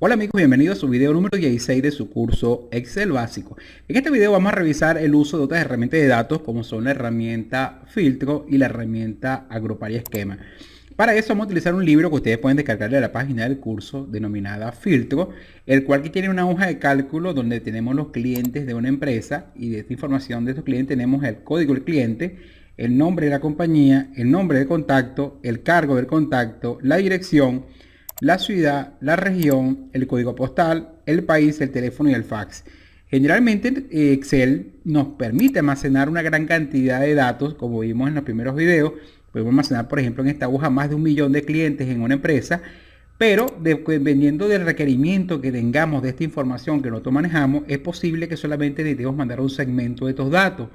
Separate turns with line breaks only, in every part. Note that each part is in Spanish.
Hola amigos, bienvenidos a su video número 16 de su curso Excel básico. En este video vamos a revisar el uso de otras herramientas de datos como son la herramienta filtro y la herramienta agrupar y esquema. Para eso vamos a utilizar un libro que ustedes pueden descargar de la página del curso denominada filtro, el cual que tiene una hoja de cálculo donde tenemos los clientes de una empresa y de esta información de estos clientes tenemos el código del cliente, el nombre de la compañía, el nombre de contacto, el cargo del contacto, la dirección, la ciudad, la región, el código postal, el país, el teléfono y el fax. Generalmente Excel nos permite almacenar una gran cantidad de datos, como vimos en los primeros videos. Podemos almacenar, por ejemplo, en esta hoja más de 1 millón de clientes en una empresa, pero dependiendo del requerimiento que tengamos de esta información que nosotros manejamos, es posible que solamente necesitemos mandar un segmento de estos datos.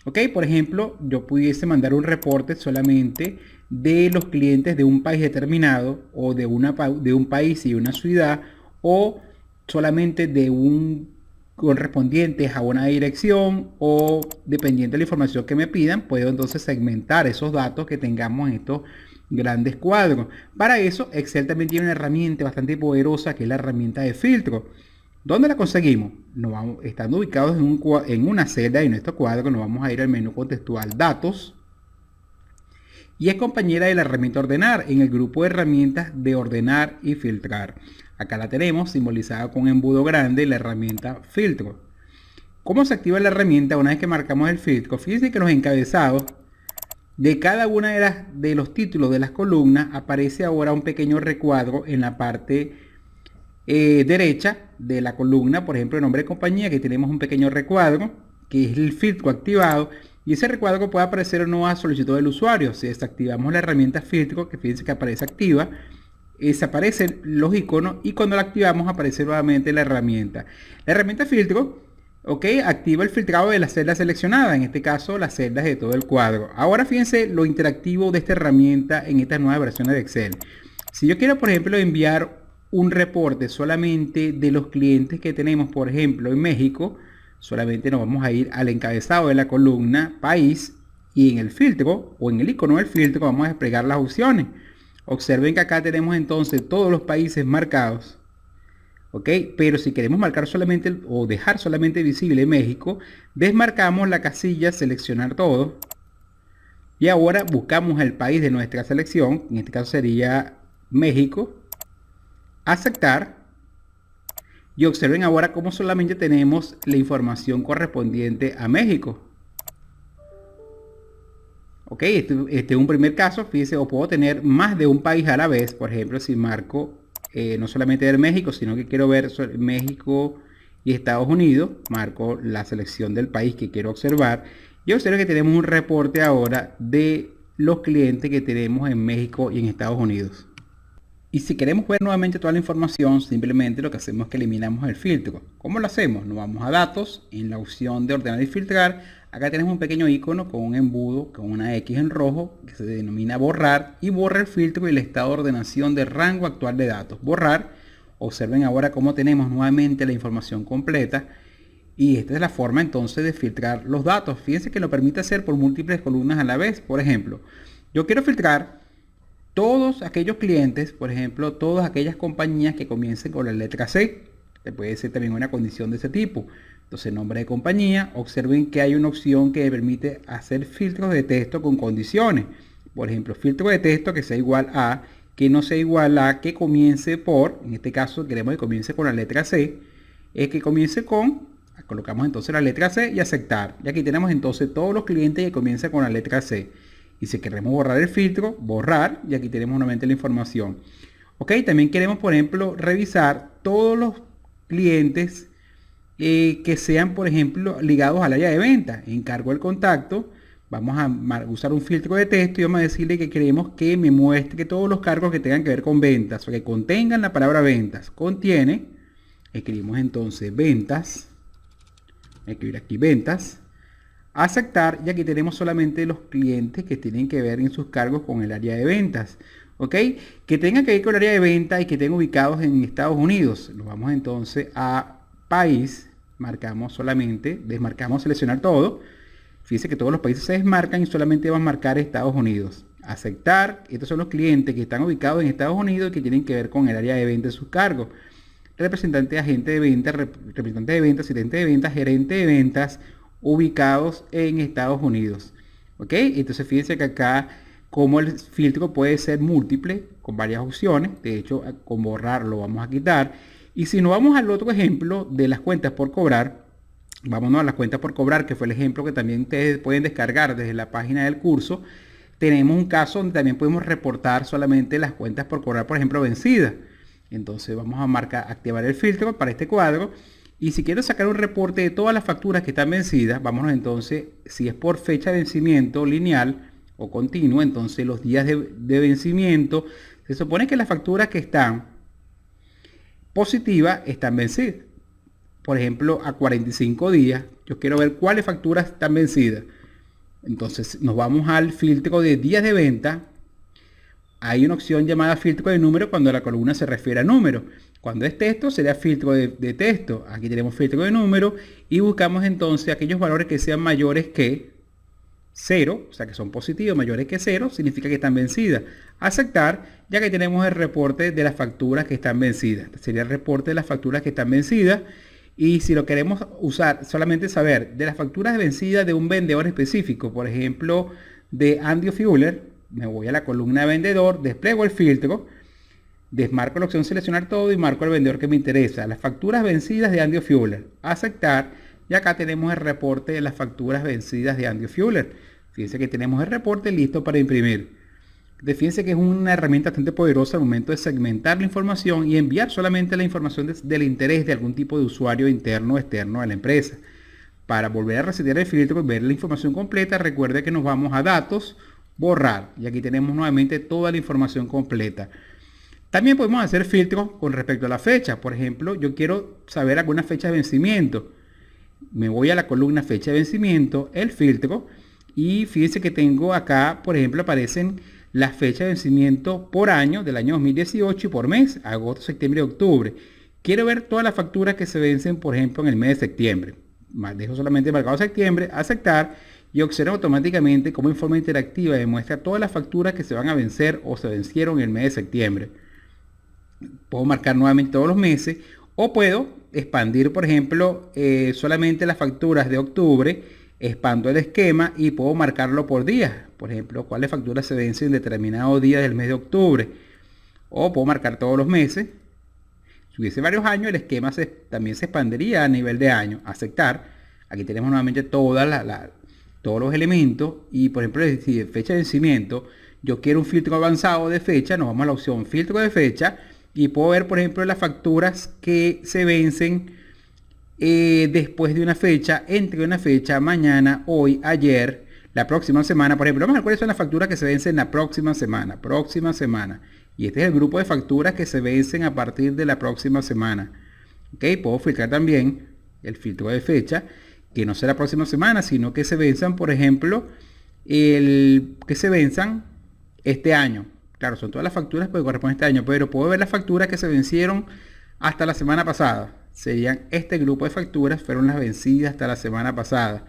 Ok, por ejemplo, yo pudiese mandar un reporte solamente de los clientes de un país determinado o de un país y una ciudad, o solamente de un correspondiente a una dirección, o dependiendo de la información que me pidan, puedo entonces segmentar esos datos que tengamos en estos grandes cuadros. Para eso, Excel también tiene una herramienta bastante poderosa que es la herramienta de filtro. ¿Dónde la conseguimos? Estando ubicados en una celda en nuestro cuadro, nos vamos a ir al menú contextual Datos. Y es compañera de la herramienta Ordenar en el grupo de herramientas de Ordenar y Filtrar. Acá la tenemos simbolizada con un embudo grande, la herramienta Filtro. ¿Cómo se activa la herramienta una vez que marcamos el filtro? Fíjense que los encabezados de cada una de los títulos de las columnas aparece ahora un pequeño recuadro en la parte derecha de la columna. Por ejemplo, el nombre de compañía, que tenemos un pequeño recuadro que es el filtro activado, y ese recuadro puede aparecer o no a solicitud del usuario. Si desactivamos la herramienta filtro, que fíjense que aparece activa, desaparecen los iconos, y cuando la activamos aparece nuevamente la herramienta. La herramienta filtro, activa el filtrado de las celdas seleccionadas, en este caso las celdas de todo el cuadro. Ahora fíjense lo interactivo de esta herramienta en estas nuevas versiones de Excel. Si yo quiero, por ejemplo, enviar un reporte solamente de los clientes que tenemos, por ejemplo, en México, solamente nos vamos a ir al encabezado de la columna País, y en el filtro o en el icono del filtro vamos a desplegar las opciones. Observen que acá tenemos entonces todos los países marcados. Pero si queremos marcar solamente o dejar solamente visible México, desmarcamos la casilla seleccionar todo, y ahora buscamos el país de nuestra selección, en este caso sería México, aceptar, y observen ahora cómo solamente tenemos la información correspondiente a México. Este es un primer caso. Fíjense, o puedo tener más de un país a la vez. Por ejemplo, si marco no solamente ver México, sino que quiero ver México y Estados Unidos, marco la selección del país que quiero observar, y observen que tenemos un reporte ahora de los clientes que tenemos en México y en Estados Unidos. Y si queremos ver nuevamente toda la información, simplemente lo que hacemos es que eliminamos el filtro. ¿Cómo lo hacemos? Nos vamos a Datos, en la opción de Ordenar y Filtrar. Acá tenemos un pequeño icono con un embudo, con una X en rojo, que se denomina Borrar, y borra el filtro y el estado de ordenación de rango actual de datos. Borrar. Observen ahora cómo tenemos nuevamente la información completa. Y esta es la forma entonces de filtrar los datos. Fíjense que lo permite hacer por múltiples columnas a la vez. Por ejemplo, yo quiero filtrar todos aquellos clientes, por ejemplo, todas aquellas compañías que comiencen con la letra C. Le puede ser también una condición de ese tipo. Entonces, nombre de compañía. Observen que hay una opción que permite hacer filtros de texto con condiciones. Por ejemplo, filtro de texto que sea igual a, que no sea igual a, que comience por, en este caso queremos que comience con la letra C, es que comience con, colocamos entonces la letra C y aceptar. Y aquí tenemos entonces todos los clientes que comiencen con la letra C. Y si queremos borrar el filtro, borrar, y aquí tenemos nuevamente la información. También queremos, por ejemplo, revisar todos los clientes que sean, por ejemplo, ligados al área de venta. Encargo el contacto, vamos a usar un filtro de texto y vamos a decirle que queremos que me muestre todos los cargos que tengan que ver con ventas, o que contengan la palabra ventas. Contiene, escribimos entonces ventas, escribir aquí ventas, aceptar, y aquí tenemos solamente los clientes que tienen que ver en sus cargos con el área de ventas. Que tengan que ver con el área de ventas y que estén ubicados en Estados Unidos. Nos vamos entonces a país, marcamos solamente, desmarcamos seleccionar todo. Fíjense que todos los países se desmarcan y solamente van a marcar Estados Unidos. Aceptar, estos son los clientes que están ubicados en Estados Unidos y que tienen que ver con el área de venta de sus cargos. representante de agente de venta, representante de ventas, asistente de ventas, gerente de ventas, ubicados en Estados Unidos. ¿Ok? Entonces fíjense que acá como el filtro puede ser múltiple con varias opciones. De hecho, con borrar lo vamos a quitar. Y si nos vamos al otro ejemplo de las cuentas por cobrar, vámonos a las cuentas por cobrar, que fue el ejemplo que también ustedes pueden descargar desde la página del curso. Tenemos un caso donde también podemos reportar solamente las cuentas por cobrar, por ejemplo, vencidas. Entonces vamos a activar el filtro para este cuadro. Y si quiero sacar un reporte de todas las facturas que están vencidas, vámonos entonces, si es por fecha de vencimiento lineal o continuo, entonces los días de vencimiento, se supone que las facturas que están positivas están vencidas. Por ejemplo, a 45 días, yo quiero ver cuáles facturas están vencidas. Entonces nos vamos al filtro de días de venta. Hay una opción llamada filtro de número cuando la columna se refiere a número. Cuando es texto sería filtro de texto. Aquí tenemos filtro de número y buscamos entonces aquellos valores que sean mayores que 0, o sea que son positivos, mayores que 0, significa que están vencidas. Aceptar, ya que tenemos el reporte de las facturas que están vencidas. Este sería el reporte de las facturas que están vencidas. Y si lo queremos usar, solamente saber de las facturas vencidas de un vendedor específico, por ejemplo, de Andy Fuller, me voy a la columna vendedor, despliego el filtro, desmarco la opción seleccionar todo y marco el vendedor que me interesa. Las facturas vencidas de Andy Fuller. Aceptar. Y acá tenemos el reporte de las facturas vencidas de Andy Fuller. Fíjense que tenemos el reporte listo para imprimir. Fíjense que es una herramienta bastante poderosa al momento de segmentar la información y enviar solamente la información del interés de algún tipo de usuario interno o externo a la empresa. Para volver a resetear el filtro y ver la información completa, recuerde que nos vamos a datos, borrar. Y aquí tenemos nuevamente toda la información completa. También podemos hacer filtros con respecto a la fecha. Por ejemplo, yo quiero saber alguna fecha de vencimiento. Me voy a la columna fecha de vencimiento, el filtro, y fíjense que tengo acá, por ejemplo, aparecen las fechas de vencimiento por año del año 2018 y por mes, agosto, septiembre y octubre. Quiero ver todas las facturas que se vencen, por ejemplo, en el mes de septiembre. Dejo solamente marcado septiembre, aceptar, y observo automáticamente cómo en forma interactiva demuestra todas las facturas que se van a vencer o se vencieron en el mes de septiembre. Puedo marcar nuevamente todos los meses o puedo expandir, por ejemplo, solamente las facturas de octubre, expando el esquema y puedo marcarlo por días. Por ejemplo, cuáles facturas se vencen en determinado día del mes de octubre. O puedo marcar todos los meses. Si hubiese varios años, el esquema también se expandiría a nivel de año. Aceptar. Aquí tenemos nuevamente todos los elementos. Y por ejemplo, si fecha de vencimiento, yo quiero un filtro avanzado de fecha, nos vamos a la opción filtro de fecha. Y puedo ver, por ejemplo, las facturas que se vencen después de una fecha, entre una fecha, mañana, hoy, ayer, la próxima semana. Por ejemplo, vamos a ver cuáles son las facturas que se vencen la próxima semana. Y este es el grupo de facturas que se vencen a partir de la próxima semana. ¿Ok? Puedo filtrar también el filtro de fecha, que no sea la próxima semana, sino que se venzan, por ejemplo, que se venzan este año. Claro, son todas las facturas que corresponden a este año, pero puedo ver las facturas que se vencieron hasta la semana pasada. Serían este grupo de facturas, fueron las vencidas hasta la semana pasada.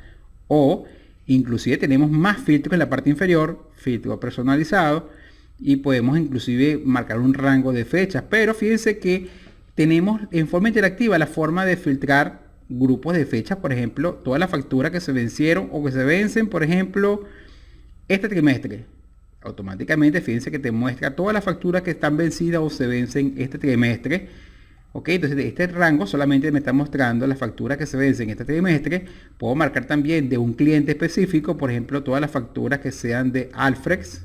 O inclusive tenemos más filtros en la parte inferior, filtro personalizado, y podemos inclusive marcar un rango de fechas. Pero fíjense que tenemos en forma interactiva la forma de filtrar grupos de fechas, por ejemplo, todas las facturas que se vencieron o que se vencen, por ejemplo, este trimestre. Automáticamente fíjense que te muestra todas las facturas que están vencidas o se vencen este trimestre. Ok, entonces de este rango solamente me está mostrando las facturas que se vencen este trimestre. Puedo marcar también de un cliente específico, por ejemplo, todas las facturas que sean de Alfrex.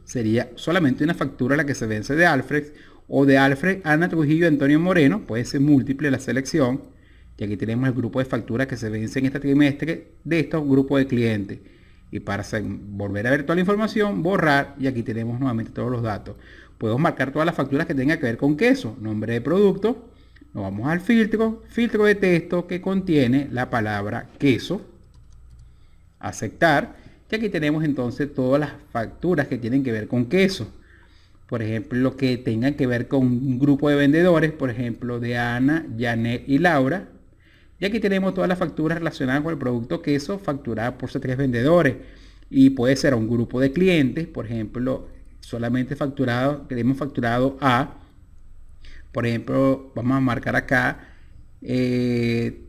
Sería solamente una factura la que se vence de Alfrex, o de Alfred, Ana Trujillo, Antonio Moreno. Puede ser múltiple la selección. Y aquí tenemos el grupo de facturas que se vencen este trimestre de estos grupos de clientes. Y para volver a ver toda la información, borrar, y aquí tenemos nuevamente todos los datos. Podemos marcar todas las facturas que tengan que ver con queso. Nombre de producto. Nos vamos al filtro. Filtro de texto que contiene la palabra queso. Aceptar. Y aquí tenemos entonces todas las facturas que tienen que ver con queso. Por ejemplo, lo que tengan que ver con un grupo de vendedores. Por ejemplo, de Ana, Janet y Laura. Y aquí tenemos todas las facturas relacionadas con el producto queso facturadas por esos 3 vendedores. Y puede ser a un grupo de clientes, por ejemplo, solamente facturado, queremos facturado a Por ejemplo, vamos a marcar acá,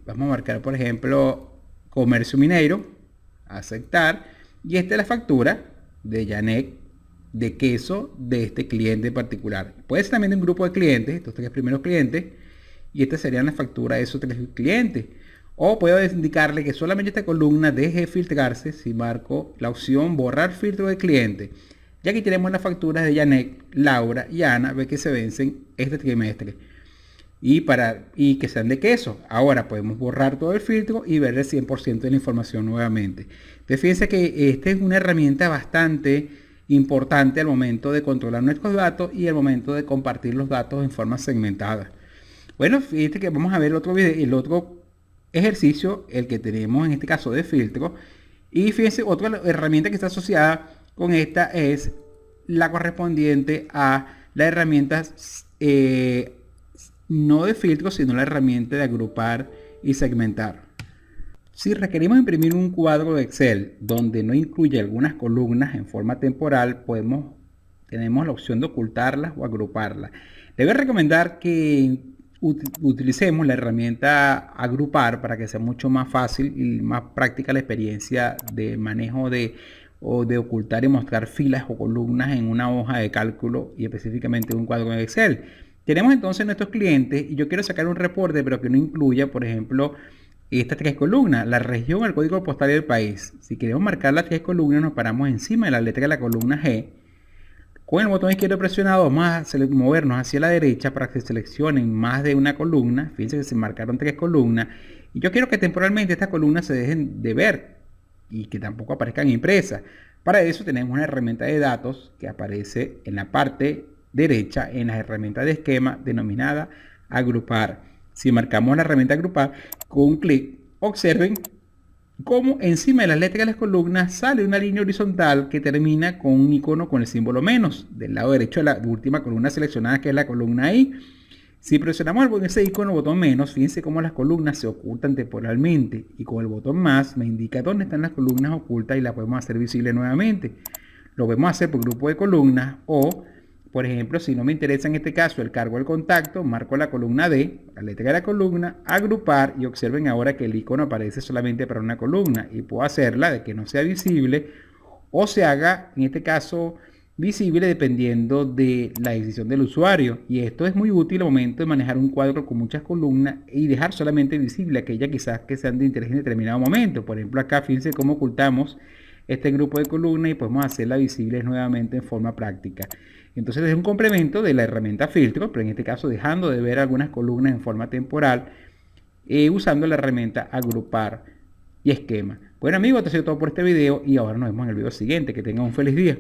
vamos a marcar por ejemplo comercio mineiro, aceptar, y esta es la factura de Yanek de queso de este cliente en particular. Puede ser también de un grupo de clientes, estos 3 primeros clientes, y esta sería la factura de esos 3 clientes. O puedo indicarle que solamente esta columna deje de filtrarse si marco la opción borrar filtro de cliente. Ya aquí tenemos las facturas de Yanek, Laura y Ana, ve que se vencen este trimestre. Y que sean de queso. Ahora podemos borrar todo el filtro y ver el 100% de la información nuevamente. Entonces fíjense que esta es una herramienta bastante importante al momento de controlar nuestros datos y al momento de compartir los datos en forma segmentada. Bueno, fíjate que vamos a ver el otro ejercicio, el que tenemos en este caso de filtro. Y fíjense, otra herramienta que está asociada con esta es la correspondiente a la herramienta no de filtro, sino la herramienta de agrupar y segmentar. Si requerimos imprimir un cuadro de Excel donde no incluye algunas columnas en forma temporal, tenemos la opción de ocultarlas o agruparlas. Les voy a recomendar que utilicemos la herramienta agrupar para que sea mucho más fácil y más práctica la experiencia de manejo de ocultar y mostrar filas o columnas en una hoja de cálculo y específicamente en un cuadro de Excel. Tenemos entonces nuestros clientes y yo quiero sacar un reporte pero que no incluya, por ejemplo, estas 3 columnas, la región, el código postal y el país. Si queremos marcar las 3 columnas, nos paramos encima de la letra de la columna G. Con el botón izquierdo presionado vamos a movernos hacia la derecha para que se seleccionen más de una columna. Fíjense que se marcaron 3 columnas. Y yo quiero que temporalmente estas columnas se dejen de ver y que tampoco aparezcan impresas. Para eso tenemos una herramienta de datos que aparece en la parte derecha en la herramienta de esquema denominada agrupar. Si marcamos la herramienta agrupar con un clic, observen cómo encima de las letras de las columnas sale una línea horizontal que termina con un icono con el símbolo menos del lado derecho de la última columna seleccionada, que es la columna I. Si presionamos ese icono botón menos, fíjense cómo las columnas se ocultan temporalmente, y con el botón más me indica dónde están las columnas ocultas y las podemos hacer visibles nuevamente. Lo podemos hacer por grupo de columnas o, por ejemplo, si no me interesa en este caso el cargo del contacto, marco la columna D, la letra de la columna, agrupar, y observen ahora que el icono aparece solamente para una columna y puedo hacerla de que no sea visible o se haga, en este caso, visible dependiendo de la decisión del usuario. Y esto es muy útil al momento de manejar un cuadro con muchas columnas y dejar solamente visible aquellas quizás que sean de interés en determinado momento. Por ejemplo, acá fíjense cómo ocultamos este grupo de columnas y podemos hacerla visible nuevamente en forma práctica. Entonces es un complemento de la herramienta filtro, pero en este caso dejando de ver algunas columnas en forma temporal, usando la herramienta agrupar y esquema. Bueno amigos, esto ha sido todo por este video y ahora nos vemos en el video siguiente. Que tengan un feliz día.